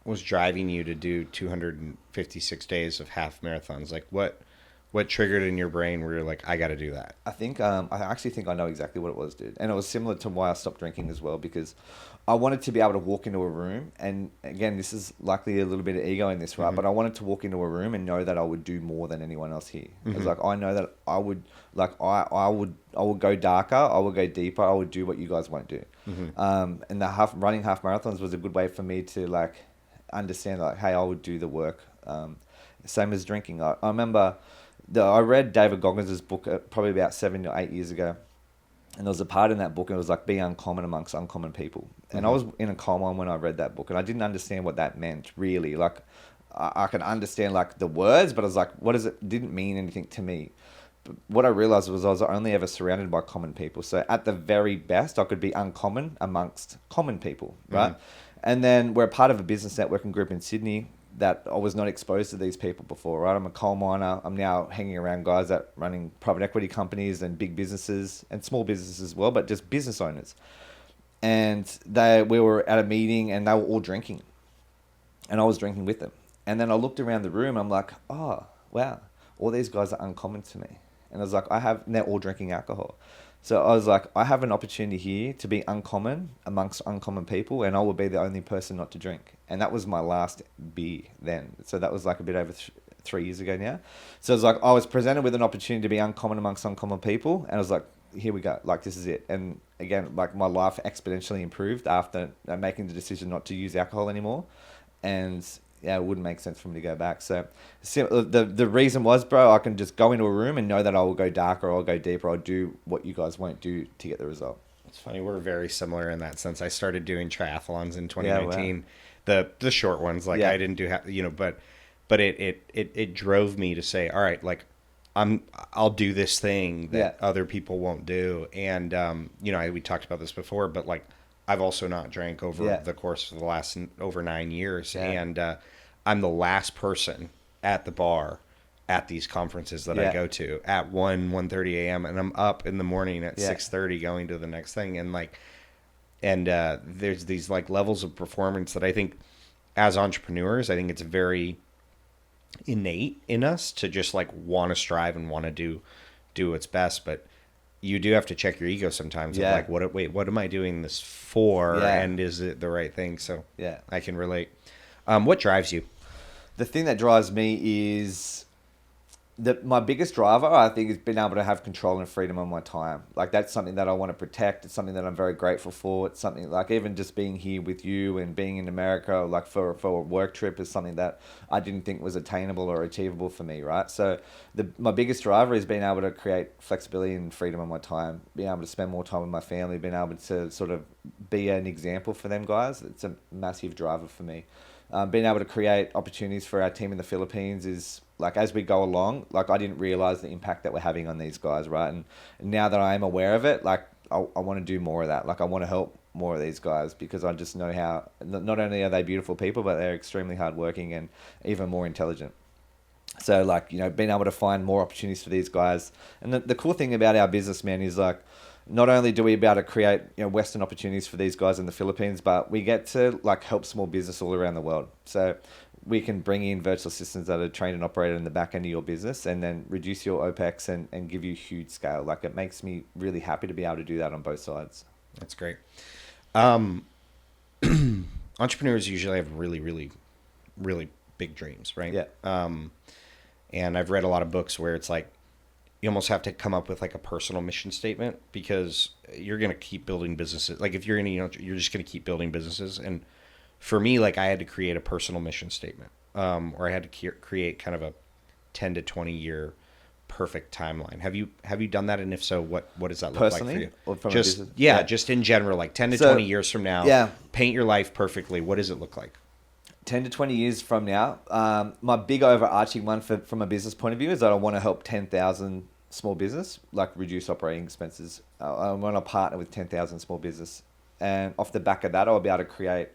was driving you to do 256 days of half marathons? Like what triggered in your brain where you're like, I got to do that? I think, I actually think I know exactly what it was, dude. And it was similar to why I stopped drinking as well, because I wanted to be able to walk into a room. And again, this is likely a little bit of ego in this, right? But I wanted to walk into a room and know that I would do more than anyone else here. It's like, I know that I would, like, I would go darker. I would go deeper. I would do what you guys won't do. And running half marathons was a good way for me to like understand, like, hey, I would do the work. Same as drinking. I remember I read David Goggins' book probably about 7 or 8 years ago. And there was a part in that book, and it was like, be uncommon amongst uncommon people. And I was in a coma when I read that book, and I didn't understand what that meant, really. Like, I could understand, like, the words, but I was like, what is it? It didn't mean anything to me. But what I realized was I was only ever surrounded by common people. So at the very best, I could be uncommon amongst common people, right? And then we're a part of a business networking group in Sydney that I was not exposed to these people before, right? I'm a coal miner. I'm now hanging around guys that running private equity companies and big businesses and small businesses as well, but just business owners. And we were at a meeting and they were all drinking. And I was drinking with them. And then I looked around the room. I'm like, oh, wow, all these guys are uncommon to me. And I was like, and they're all drinking alcohol. So I was like, I have an opportunity here to be uncommon amongst uncommon people, and I will be the only person not to drink. And that was my last beer then. So that was like a bit over 3 years ago now. So it was like, I was presented with an opportunity to be uncommon amongst uncommon people. And I was like, here we go. Like, this is it. And again, like my life exponentially improved after making the decision not to use alcohol anymore. And yeah, it wouldn't make sense for me to go back. So the reason was, bro, I can just go into a room and know that I will go darker, or I'll go deeper, I'll do what you guys won't do to get the result. It's funny, we're very similar in that sense. I started doing triathlons in 2019, the short ones. Like I didn't do, but it drove me to say, all right, like I'll do this thing that other people won't do. And we talked about this before, but like I've also not drank over the course of the last over 9 years, and I'm the last person at the bar at these conferences that I go to at 1:30 a.m. and I'm up in the morning at 6:30 going to the next thing. And there's these like levels of performance that I think as entrepreneurs, I think it's very innate in us to just like want to strive and want to do what's best. But you do have to check your ego sometimes. Of like, what am I doing this for? And is it the right thing? So I can relate. What drives you? The thing that drives me is my biggest driver, I think, is being able to have control and freedom on my time. Like, that's something that I want to protect. It's something that I'm very grateful for. It's something like even just being here with you and being in America, like for a work trip, is something that I didn't think was attainable or achievable for me, right? So my biggest driver is being able to create flexibility and freedom on my time, being able to spend more time with my family, being able to sort of be an example for them guys. It's a massive driver for me. Being able to create opportunities for our team in the Philippines is, like, as we go along, like, I didn't realize the impact that we're having on these guys, right? And now that I am aware of it, like, I want to do more of that. Like, I want to help more of these guys because I just know how, not only are they beautiful people, but they're extremely hardworking and even more intelligent. So, like, being able to find more opportunities for these guys. And the cool thing about our business, man, is like, not only do we be able to create Western opportunities for these guys in the Philippines, but we get to like help small business all around the world. So we can bring in virtual assistants that are trained and operated in the back end of your business and then reduce your OPEX and give you huge scale. Like, it makes me really happy to be able to do that on both sides. That's great. Entrepreneurs usually have really, really, really big dreams, right? Yeah. And I've read a lot of books where it's like you almost have to come up with like a personal mission statement, because you're going to keep building businesses. Like if you're in, you're just going to keep building businesses. And for me, like I had to create a personal mission statement, or I had to create kind of a 10 to 20 year perfect timeline. Have you done that? And if so, what does that look Personally, like for you? or from a Just business? yeah, just in general, like 10 to 20 years from now, yeah. paint your life perfectly. What does it look like? 10 to 20 years from now, my big overarching one from a business point of view is that I want to help 10,000 small business, like reduce operating expenses. I want to partner with 10,000 small business. And off the back of that, I'll be able to create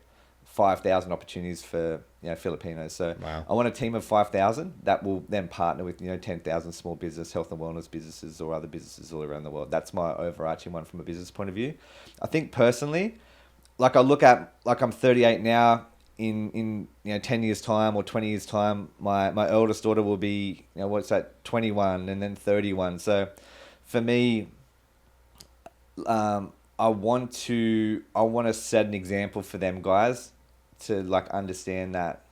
5,000 opportunities for Filipinos. So wow. I want a team of 5,000 that will then partner with 10,000 small business, health and wellness businesses or other businesses all around the world. That's my overarching one from a business point of view. I think personally, like I look at, like I'm 38 now, in 10 years time or 20 years time, my eldest daughter will be, 21 and then 31. So for me, I want to set an example for them guys to like understand that,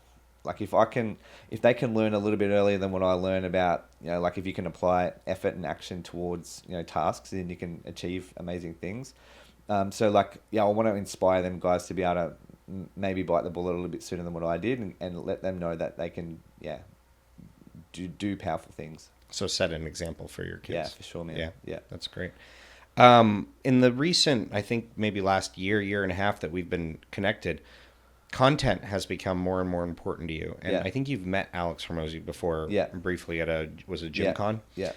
like if they can learn a little bit earlier than what I learned about, like if you can apply effort and action towards, tasks, then you can achieve amazing things. So like, I want to inspire them guys to be able to maybe bite the bullet a little bit sooner than what I did, and let them know that they can, do powerful things. So set an example for your kids. Yeah, for sure, man. Yeah. That's great. In the recent, I think maybe last year and a half that we've been connected, content has become more and more important to you. And I think you've met Alex Hormozi before, briefly at a GymCon? Yeah.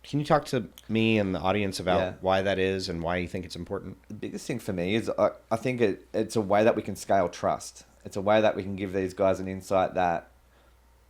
Can you talk to me and the audience about why that is and why you think it's important? The biggest thing for me is I think it's a way that we can scale trust. It's a way that we can give these guys an insight that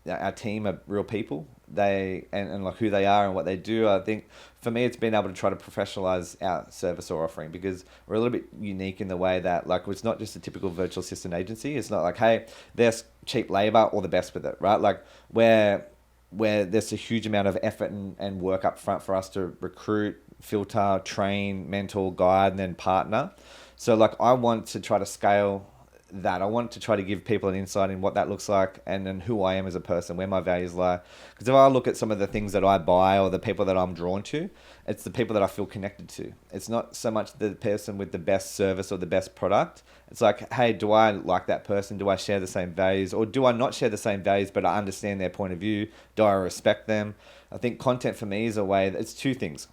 our team are real people. And like who they are and what they do. I think for me, it's been able to try to professionalize our service or offering, because we're a little bit unique in the way that like it's not just a typical virtual assistant agency. It's not like, hey, there's cheap labor or the best with it, right? Like where there's a huge amount of effort and work up front for us to recruit, filter, train, mentor, guide, and then partner. So like I want to try to scale that. I want to try to give people an insight in what that looks like and then who I am as a person, where my values lie. Because if I look at some of the things that I buy or the people that I'm drawn to, it's the people that I feel connected to. It's not so much the person with the best service or the best product. It's like, hey, do I like that person? Do I share the same values? Or do I not share the same values, but I understand their point of view? Do I respect them? I think content for me is a way, it's two things.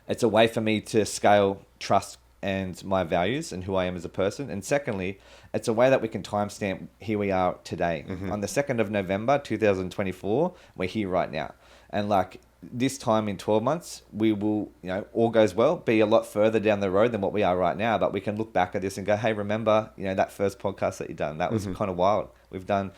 It's a way for me to scale trust and my values and who I am as a person. And secondly, it's a way that we can timestamp here we are today. On the 2nd of November, 2024, we're here right now. And like this time in 12 months, we will, all goes well, be a lot further down the road than what we are right now. But we can look back at this and go, hey, remember, that first podcast that you done? That was kind of wild. We've done,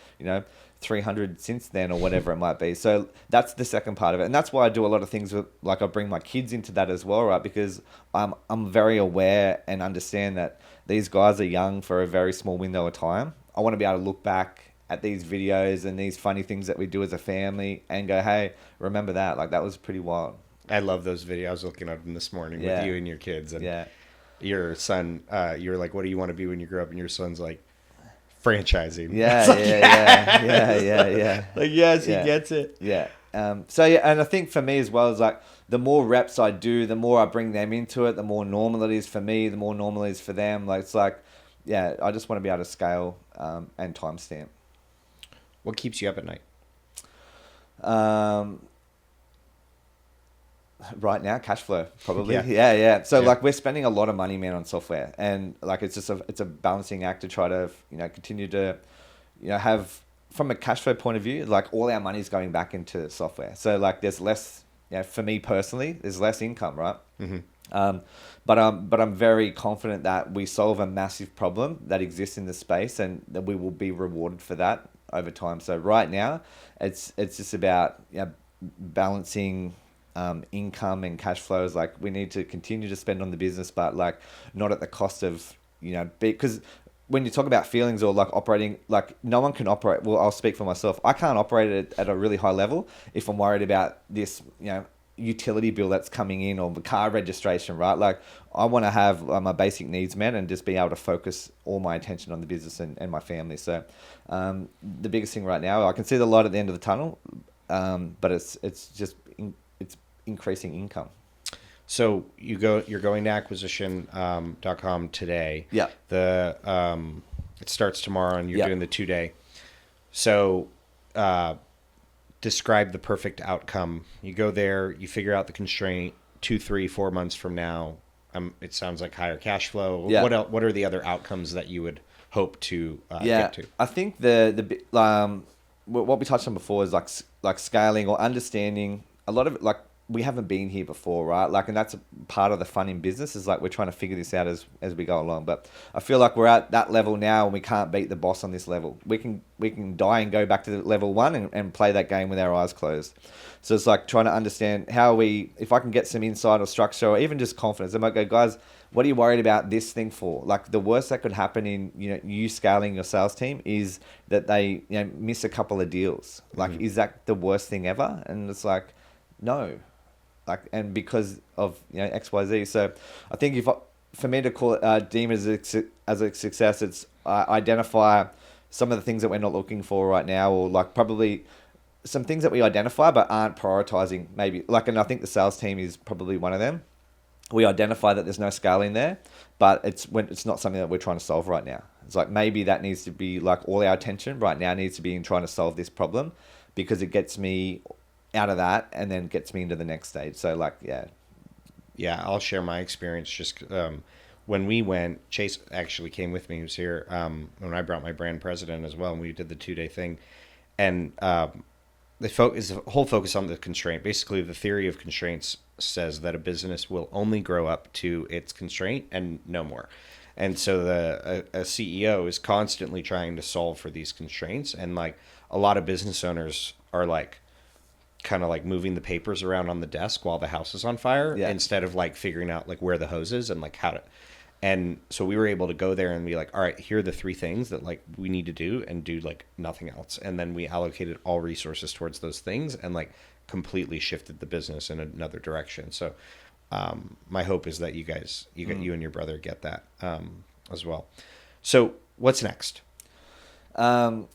300 since then or whatever it might be. So that's the second part of it. And that's why I do a lot of things with, like I bring my kids into that as well, right? Because I'm very aware and understand that these guys are young for a very small window of time. I want to be able to look back at these videos and these funny things that we do as a family and go, hey, remember that? Like that was pretty wild. I love those videos. I was looking at them this morning with you and your kids. And your son, you're like, what do you want to be when you grow up? And your son's like, franchising. Yeah. Like, yes, he gets it. Yeah. And I think for me as well is like the more reps I do, the more I bring them into it, the more normal it is for me, the more normal it is for them. Like it's like, I just want to be able to scale and timestamp. What keeps you up at night? Right now, cash flow probably. Yeah. So like we're spending a lot of money, man, on software, and like it's just a balancing act to try to continue to have, from a cash flow point of view, like all our money is going back into software. So like there's less, for me personally, there's less income, right? But I'm very confident that we solve a massive problem that exists in the space, and that we will be rewarded for that over time. So right now, it's just about balancing income and cash flows. Like we need to continue to spend on the business, but like not at the cost of because when you talk about feelings or like operating, like no one can operate. Well, I'll speak for myself. I can't operate at a really high level if I'm worried about this, utility bill that's coming in or the car registration, right? Like I want to have my basic needs met and just be able to focus all my attention on the business and my family. So the biggest thing right now, I can see the light at the end of the tunnel, but it's it's increasing income. So you're going to acquisition.com today. Yeah. It starts tomorrow and you're Yeah. doing the 2-day. So describe the perfect outcome. You go there, you figure out the constraint 2, 3, 4 months from now. It sounds like higher cash flow. Yeah. What are the other outcomes that you would hope to Yeah, get to? I think what we touched on before is like scaling or understanding a lot of it. Like we haven't been here before, right? Like, and that's a part of the fun in business is like we're trying to figure this out as we go along. But I feel like we're at that level now, and we can't beat the boss on this level. We can die and go back to level 1 and play that game with our eyes closed. So it's like trying to understand if I can get some insight or structure or even just confidence. I might go, guys, what are you worried about this thing for? Like the worst that could happen in you scaling your sales team is that they miss a couple of deals. Like, is that the worst thing ever? And it's like, no. Like, and because of XYZ. So I think for me to call it deem it as a success, it's identify some of the things that we're not looking for right now, or like probably some things that we identify but aren't prioritizing. Maybe and I think the sales team is probably one of them. We identify that there's no scaling there, but it's not something that we're trying to solve right now. It's like maybe that needs to be like all our attention right now needs to be in trying to solve this problem, because it gets me out of that and then gets me into the next stage. So Yeah, I'll share my experience. Just when we went, Chase actually came with me. He was here when I brought my brand president as well, and we did the 2-day thing. And the whole focus on the constraint. Basically, the theory of constraints says that a business will only grow up to its constraint and no more. And so a CEO is constantly trying to solve for these constraints. And like a lot of business owners are like, kind of like moving the papers around on the desk while the house is on fire, instead of like figuring out like where the hose is and like how to. And so we were able to go there and be like, all right, here are the 3 things that like we need to do, and do like nothing else. And then we allocated all resources towards those things and like completely shifted the business in another direction. So my hope is that you guys, you and your brother get that as well. So what's next? The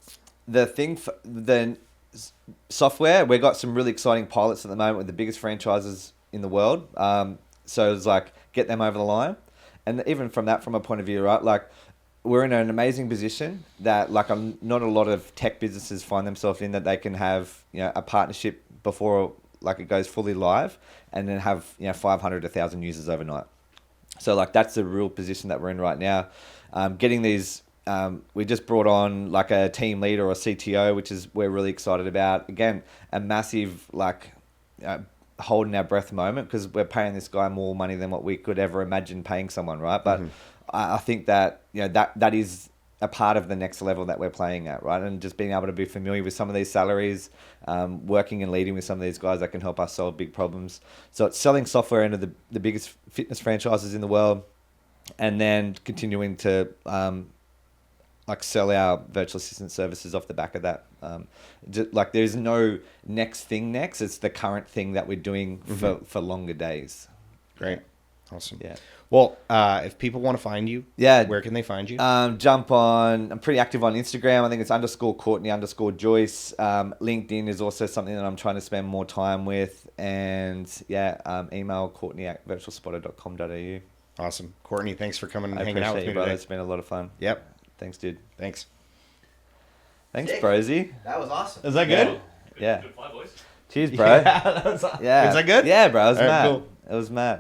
software, we've got some really exciting pilots at the moment with the biggest franchises in the world. So it's like get them over the line. And even from a point of view, right, like we're in an amazing position that like not a lot of tech businesses find themselves in, that they can have a partnership before like it goes fully live, and then have 500 to 1,000 users overnight. So like that's the real position that we're in right now. Getting these. We just brought on like a team leader or a CTO, which is we're really excited about. Again, a massive holding our breath moment, because we're paying this guy more money than what we could ever imagine paying someone, right? But I think that that is a part of the next level that we're playing at, right? And just being able to be familiar with some of these salaries, working and leading with some of these guys that can help us solve big problems. So it's selling software into the biggest fitness franchises in the world, and then continuing to sell our virtual assistant services off the back of that. There's no next thing next. It's the current thing that we're doing for longer days. Great. Awesome. Yeah. Well, if people want to find you, where can they find you? Jump on. I'm pretty active on Instagram. I think it's _Courtney_Joyce. LinkedIn is also something that I'm trying to spend more time with. And email courtney@virtualspotter.com.au. Awesome. Courtney, thanks for coming and I hanging out with me brother. today. It's been a lot of fun. Yep. Thanks, dude. Thanks. Thanks, Brosy. That was awesome. Is that good? Yeah. Good fly, boys. Cheers, bro. Yeah, that was awesome. Yeah. Is that good? Yeah, bro. It was All right, mad. cool. It was mad.